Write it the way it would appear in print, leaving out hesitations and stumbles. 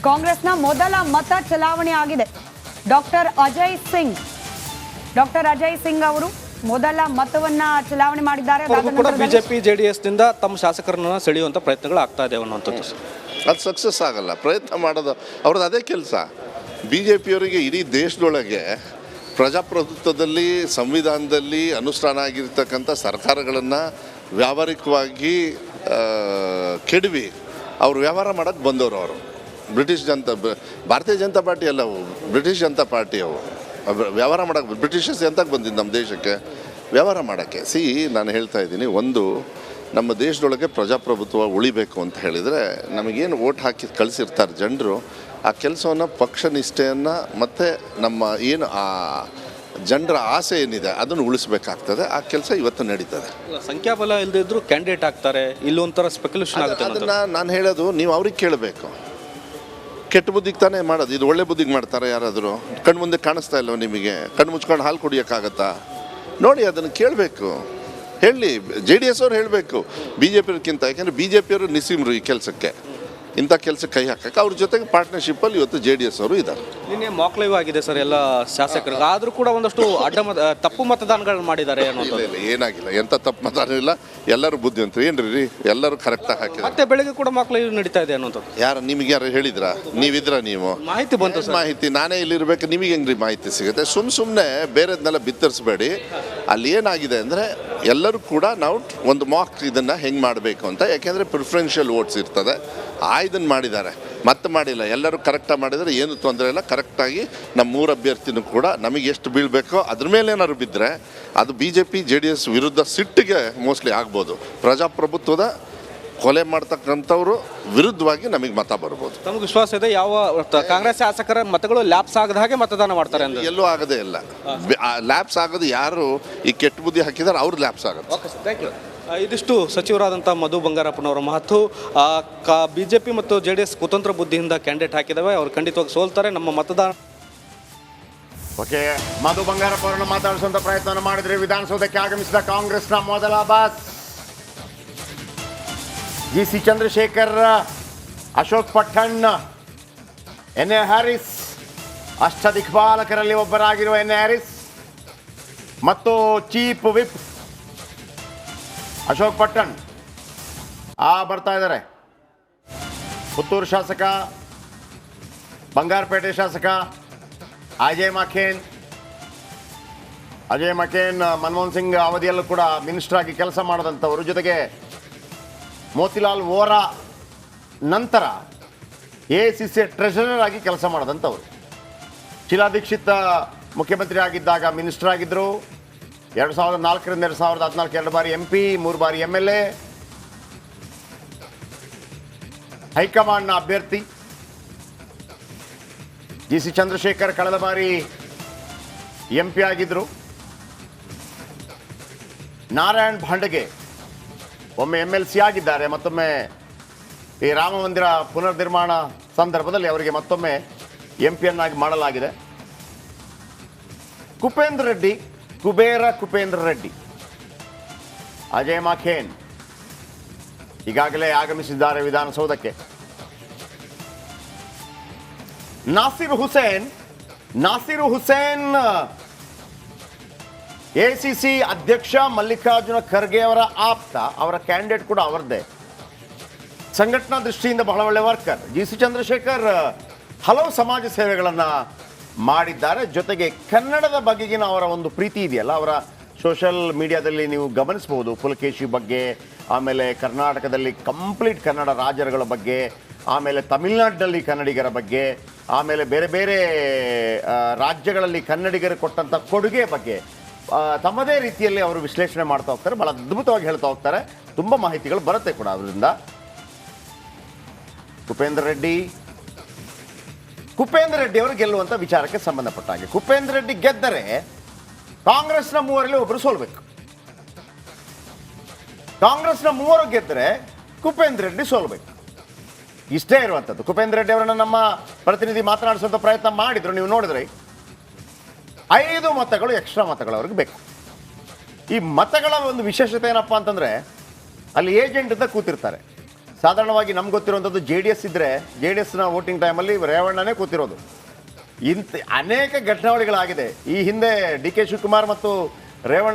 ಕಾಂಗ್ರೆಸ್ನ ಮೊದಲ ಮತ ಚಲಾವಣೆ ಆಗಿದೆ. ಡಾಕ್ಟರ್ ಅಜಯ್ ಸಿಂಗ್ ಅವರು ಮೊದಲ ಮತವನ್ನ ಚಲಾವಣೆ ಮಾಡಿದ್ದಾರೆ. ಬಿಜೆಪಿ ಜೆಡಿಎಸ್ ನಿಂದ ತಮ್ಮ ಶಾಸಕರನ್ನ ಸೆಳೆಯುವಂತ ಪ್ರಯತ್ನಗಳು ಆಗ್ತಾ ಇದೆ ಅನ್ನುವಂಥದ್ದು. ಅದು ಸಕ್ಸಸ್ ಆಗಲ್ಲ. ಪ್ರಯತ್ನ ಮಾಡೋದು ಅವ್ರದ್ದು ಅದೇ ಕೆಲಸ. ಬಿ ಜೆ ಪಿಯವರಿಗೆ ಇಡೀ ದೇಶದೊಳಗೆ ಪ್ರಜಾಪ್ರಭುತ್ವದಲ್ಲಿ ಸಂವಿಧಾನದಲ್ಲಿ ಅನುಷ್ಠಾನ ಆಗಿರ್ತಕ್ಕಂಥ ಸರ್ಕಾರಗಳನ್ನು ವ್ಯಾವಹಾರಿಕವಾಗಿ ಕೆಡವಿ ಅವರು ವ್ಯವಹಾರ ಮಾಡೋಕ್ಕೆ ಬಂದವರು. ಅವರು ಭಾರತೀಯ ಜನತಾ ಪಾರ್ಟಿ ಅಲ್ಲ, ಅವು ಬ್ರಿಟಿಷ್ ಜನತಾ ಪಾರ್ಟಿ. ಅವು ವ್ಯವಹಾರ ಮಾಡೋಕ್ಕೆ ಬ್ರಿಟಿಷರ್ಸ್ ಎಂತಕ್ಕೆ ಬಂದಿದ್ದು ನಮ್ಮ ದೇಶಕ್ಕೆ ವ್ಯವಹಾರ ಮಾಡೋಕ್ಕೆ. ನಾನು ಹೇಳ್ತಾ ಇದ್ದೀನಿ, ಒಂದು ನಮ್ಮ ದೇಶದೊಳಗೆ ಪ್ರಜಾಪ್ರಭುತ್ವ ಉಳಿಬೇಕು ಅಂತ ಹೇಳಿದರೆ ನಮಗೇನು ಓಟ್ ಹಾಕಿ ಕಳಿಸಿರ್ತಾರೆ ಜನರು, ಆ ಕೆಲಸವನ್ನು ಪಕ್ಷ ನಿಷ್ಠೆಯನ್ನು ಮತ್ತು ನಮ್ಮ ಏನು ಆ ಜನರ ಆಸೆ ಏನಿದೆ ಅದನ್ನು ಉಳಿಸ್ಬೇಕಾಗ್ತದೆ. ಆ ಕೆಲಸ ಇವತ್ತು ನಡೀತದೆ. ಸಂಖ್ಯಾಬಲ ಇಲ್ಲದಿದ್ದರೂ ಕ್ಯಾಂಡಿಡೇಟ್ ಆಗ್ತಾರೆ, ಇಲ್ಲೊಂಥರ ಸ್ಪೆಕ್ಯುಲೇಷನ್ ಆಗುತ್ತೆ. ಅದನ್ನು ನಾನು ಹೇಳೋದು, ನೀವು ಅವ್ರಿಗೆ ಕೇಳಬೇಕು. ಕೆಟ್ಟ ಬುದ್ಧಿಗೆ ತಾನೇ ಮಾಡೋದು, ಇದು ಒಳ್ಳೆ ಬುದ್ಧಿಗೆ ಮಾಡ್ತಾರೆ ಯಾರಾದರೂ? ಕಣ್ಣು ಮುಂದೆ ಕಾಣಿಸ್ತಾ ಇಲ್ಲವ ನಿಮಗೆ? ಕಣ್ಣು ಮುಚ್ಕೊಂಡು ಹಾಲು ಕುಡಿಯೋಕ್ಕಾಗತ್ತಾ? ನೋಡಿ, ಅದನ್ನು ಕೇಳಬೇಕು. ಹೇಳಿ, ಜೆ ಡಿ ಎಸ್ ಅವ್ರು ಹೇಳಬೇಕು ಬಿ ಜೆ ಪಿಯವ್ರಿಗಿಂತ. ಯಾಕೆಂದರೆ ಬಿ ಜೆ ಪಿಯವರು ನಿಸ್ಸೀಮರು ಈ ಕೆಲಸಕ್ಕೆ, ಇಂಥ ಕೆಲಸಕ್ಕೆ ಕೈ ಹಾಕಕ್ಕೆ. ಅವ್ರ ಜೊತೆಗೆ ಪಾರ್ಟ್ನರ್ಶಿಪ್ಪಲ್ಲಿ ಇವತ್ತು ಜೆ ಡಿ ಎಸ್ ಅವರು ಇದ್ದಾರೆ. ನಿನ್ನೆ ಮಾಕ್ ಲೈವ್ ಆಗಿದೆ ಸರ್ ಎಲ್ಲ ಶಾಸಕರಿಗೆ, ಆದರೂ ಕೂಡ ಒಂದಷ್ಟು ತಪ್ಪು ಮತದಾನಗಳು ಮಾಡಿದ್ದಾರೆ ಅನ್ನೋದು. ಏನಾಗಿಲ್ಲ, ಎಂಥ ತಪ್ಪು ಮತದಾನ ಇಲ್ಲ, ಎಲ್ಲರೂ ಬುದ್ಧಿವಂತರು. ಏನ್ರಿ, ಎಲ್ಲರೂ ಕರೆಕ್ಟಾಗಿ ಹಾಕಿದ್ದಾರೆ. ಮತ್ತೆ ಬೆಳಗ್ಗೆ ಕೂಡ ಮಾಕ್ ಲೈವ್ ನಡೀತಾ ಇದೆ ಅನ್ನೋದು. ನಿಮ್ಗೆ ಯಾರು ಹೇಳಿದ್ರಾ? ನೀವು ಮಾಹಿತಿ ಬಂತು ಸರ್. ಮಾಹಿತಿ ನಾನೇ ಇಲ್ಲಿರ್ಬೇಕು, ನಿಮಗೆ ಹೆಂಗ್ರಿ ಮಾಹಿತಿ ಸಿಗುತ್ತೆ? ಸುಮ್ಮನೆ ಬೇರೆದನ್ನೆಲ್ಲ ಬಿತ್ತರಿಸಬೇಡಿ. ಅಲ್ಲಿ ಏನಾಗಿದೆ ಅಂದರೆ ಎಲ್ಲರೂ ಕೂಡ ನಾವು ಒಂದು ಮಾಕ್ ಇದನ್ನು ಹೆಂಗೆ ಮಾಡಬೇಕು ಅಂತ, ಯಾಕೆಂದರೆ ಪ್ರಿಫರೆನ್ಷಿಯಲ್ ವೋಟ್ಸ್ ಇರ್ತದೆ. ಇದನ್ನು ಮಾಡಿದ್ದಾರೆ, ಮತ್ತೆ ಮಾಡಿಲ್ಲ. ಎಲ್ಲರೂ ಕರೆಕ್ಟಾಗಿ ಮಾಡಿದರೆ ಏನು ತೊಂದರೆ ಇಲ್ಲ. ಕರೆಕ್ಟಾಗಿ ನಮ್ಮ 3 ಅಭ್ಯರ್ಥಿನೂ ಕೂಡ ನಮಗೆ ಎಷ್ಟು ಬೀಳಬೇಕೋ ಅದ್ರ ಮೇಲೆ ಏನಾದ್ರು ಬಿದ್ದರೆ ಅದು B J P J D S ವಿರುದ್ಧ ಸಿಟ್ಟಿಗೆ ಮೋಸ್ಟ್ಲಿ ಆಗ್ಬೋದು. ಪ್ರಜಾಪ್ರಭುತ್ವದ ಕೊಲೆ ಮಾಡ್ತಕ್ಕಂಥವ್ರು ವಿರುದ್ಧವಾಗಿ ನಮಗೆ ಮತ ಬರ್ಬೋದು. ನಮಗೆ ವಿಶ್ವಾಸ ಇದೆ, ಯಾವ ಕಾಂಗ್ರೆಸ್ ಶಾಸಕರ ಮತಗಳು ಲ್ಯಾಪ್ಸ್ ಆಗದ ಹಾಗೆ ಮತದಾನ ಮಾಡ್ತಾರೆ ಅಂತ. ಎಲ್ಲೂ ಆಗದೇ ಇಲ್ಲ. ಲ್ಯಾಪ್ಸ್ ಆಗೋದು ಯಾರು ಈ ಕೆಟ್ಟ ಬುದ್ಧಿ ಹಾಕಿದ್ದಾರೆ ಅವ್ರು ಲ್ಯಾಪ್ಸ್ ಆಗೋದು. Okay sir, thank you. ಇದಿಷ್ಟು ಸಚಿವರಾದಂಥ ಮಧು ಬಂಗಾರಪ್ಪನವರ ಮಾತು. ಬಿಜೆಪಿ ಮತ್ತು ಜೆ ಡಿ ಎಸ್ ಕುತಂತ್ರ ಬುದ್ಧಿಯಿಂದ ಕ್ಯಾಂಡಿಡೇಟ್ ಹಾಕಿದ್ದಾವೆ, ಅವ್ರು ಖಂಡಿತವಾಗಿ ಸೋಲ್ತಾರೆ. ನಮ್ಮ ಮತದಾನ ಓಕೆ. ಮಧು ಬಂಗಾರಪ್ಪ ಅವರನ್ನು ಮಾತಾಡಿಸುವಂಥ ಪ್ರಯತ್ನ ಮಾಡಿದರೆ ವಿಧಾನಸೌಧಕ್ಕೆ ಆಗಮಿಸಿದ ಕಾಂಗ್ರೆಸ್ನ ಮೊದಲ bus G C Chandrashekar, Ashok Pathan, N A Haris, ಅಷ್ಟದಿಕ್ಪಾಲಕರಲ್ಲಿ ಒಬ್ಬರಾಗಿರುವ ಎನ್ ಎ ಹ್ಯಾರಿಸ್ ಮತ್ತು ವಿಪ್ ಅಶೋಕ್ ಪಠಣ್ ಬರ್ತಾ ಇದ್ದಾರೆ. ಪುತ್ತೂರು ಶಾಸಕ, ಬಂಗಾರಪೇಟೆ ಶಾಸಕ ಅಜಯ್ ಮಕೇನ್ ಮನಮೋಹನ್ ಸಿಂಗ್ ಅವಧಿಯಲ್ಲೂ ಕೂಡ ಮಿನಿಸ್ಟರ್ ಆಗಿ ಕೆಲಸ ಮಾಡಿದಂಥವರು, ಜೊತೆಗೆ ಮೋತಿಲಾಲ್ ವೋರಾ ನಂತರ AICC ಟ್ರೆಷರರ್ ಆಗಿ ಕೆಲಸ ಮಾಡಿದಂಥವ್ರು. ಶೀಲಾ ದೀಕ್ಷಿತ್ ಮುಖ್ಯಮಂತ್ರಿ ಆಗಿದ್ದಾಗ ಮಿನಿಸ್ಟರ್ ಆಗಿದ್ದರು. 2004ರಿಂದ 2014 2 ಬಾರಿ MP, 3 ಬಾರಿ MLA, ಹೈಕಮಾಂಡ್ನ ಅಭ್ಯರ್ಥಿ. ಜಿ ಸಿ ಚಂದ್ರಶೇಖರ್ ಕಳೆದ ಬಾರಿ MP ಆಗಿದ್ದರು. ನಾರಾಯಣ್ ಭಾಂಡಗೆ ಒಮ್ಮೆ MLC ಆಗಿದ್ದಾರೆ, ಮತ್ತೊಮ್ಮೆ ಈ ರಾಮ ಮಂದಿರ ಪುನರ್ನಿರ್ಮಾಣ ಸಂದರ್ಭದಲ್ಲಿ ಅವರಿಗೆ ಮತ್ತೊಮ್ಮೆ MP ಯನ್ನಾಗಿ ಮಾಡಲಾಗಿದೆ. ಕುಬೇರ ರೆಡ್ಡಿ, ಅಜಯ್ ಮಕೇನ್ ಈಗಾಗಲೇ ಆಗಮಿಸಿದ್ದಾರೆ ವಿಧಾನಸೌಧಕ್ಕೆ. ನಾಸಿರ್ ಹುಸೇನ್ AICC ಅಧ್ಯಕ್ಷ ಮಲ್ಲಿಕಾರ್ಜುನ ಖರ್ಗೆ ಅವರ ಆಪ್ತ, ಅವರ ಕ್ಯಾಂಡಿಡೇಟ್ ಕೂಡ ಅವರದ್ದೇ. ಸಂಘಟನಾ ದೃಷ್ಟಿಯಿಂದ ಬಹಳ ಒಳ್ಳೆ ವರ್ಕರ್. ಜಿ ಸಿ ಚಂದ್ರಶೇಖರ್ ಹಲವು ಸಮಾಜ ಸೇವೆಗಳನ್ನು ಮಾಡಿದ್ದಾರೆ. ಜೊತೆಗೆ ಕನ್ನಡದ ಬಗೆಗಿನ ಅವರ ಒಂದು ಪ್ರೀತಿ ಇದೆಯಲ್ಲ, ಅವರ ಸೋಷಲ್ ಮೀಡಿಯಾದಲ್ಲಿ ನೀವು ಗಮನಿಸಬಹುದು. ಪುಲಕೇಶಿ ಬಗ್ಗೆ, ಆಮೇಲೆ ಕರ್ನಾಟಕದಲ್ಲಿ ಕಂಪ್ಲೀಟ್ ಕನ್ನಡ ರಾಜರುಗಳ ಬಗ್ಗೆ, ಆಮೇಲೆ ತಮಿಳುನಾಡಿನಲ್ಲಿ ಕನ್ನಡಿಗರ ಬಗ್ಗೆ, ಆಮೇಲೆ ಬೇರೆ ಬೇರೆ ರಾಜ್ಯಗಳಲ್ಲಿ ಕನ್ನಡಿಗರು ಕೊಟ್ಟಂಥ ಕೊಡುಗೆ ಬಗ್ಗೆ ತಮ್ಮದೇ ರೀತಿಯಲ್ಲಿ ಅವರು ವಿಶ್ಲೇಷಣೆ ಮಾಡ್ತಾ ಹೋಗ್ತಾರೆ. ಬಹಳ ಅದ್ಭುತವಾಗಿ ಹೇಳ್ತಾ ಹೋಗ್ತಾರೆ. ತುಂಬ ಮಾಹಿತಿಗಳು ಬರುತ್ತೆ ಕೂಡ ಅವರಿಂದ. ಕುಪೇಂದ್ರ ರೆಡ್ಡಿ ಅವರು ಗೆಲ್ಲುವಂಥ ವಿಚಾರಕ್ಕೆ ಸಂಬಂಧಪಟ್ಟ ಹಾಗೆ, ಕುಪೇಂದ್ರ ರೆಡ್ಡಿ ಗೆದ್ದರೆ ಕಾಂಗ್ರೆಸ್ನ 3ರಲ್ಲಿ ಒಬ್ಬರು ಸೋಲ್ಬೇಕು. ಕಾಂಗ್ರೆಸ್ನ 3 ಗೆದ್ದರೆ ಕುಪೇಂದ್ರ ರೆಡ್ಡಿ ಸೋಲ್ಬೇಕು. ಇಷ್ಟೇ ಇರುವಂಥದ್ದು. ಕುಪೇಂದ್ರ ರೆಡ್ಡಿ ಅವರನ್ನು ನಮ್ಮ ಪ್ರತಿನಿಧಿ ಮಾತನಾಡಿಸುವಂಥ ಪ್ರಯತ್ನ ಮಾಡಿದ್ರು, ನೀವು ನೋಡಿದ್ರಿ. 5 ಮತಗಳು ಎಕ್ಸ್ಟ್ರಾ ಮತಗಳು ಅವ್ರಿಗೆ ಬೇಕು. ಈ ಮತಗಳ ಒಂದು ವಿಶೇಷತೆ ಏನಪ್ಪ ಅಂತಂದರೆ, ಅಲ್ಲಿ ಏಜೆಂಟ್ ಅಂತ ಕೂತಿರ್ತಾರೆ. ಸಾಧಾರಣವಾಗಿ ನಮ್ಗೆ ಗೊತ್ತಿರುವಂಥದ್ದು JDS ಇದ್ದರೆ JDSನ ವೋಟಿಂಗ್ ಟೈಮಲ್ಲಿ ರೇವಣ್ಣನೇ ಕೂತಿರೋದು. ಅನೇಕ ಘಟನಾವಳಿಗಳಾಗಿದೆ ಈ ಹಿಂದೆ. DK ಶಿವಕುಮಾರ್ ಮತ್ತು ರೇವಣ್ಣ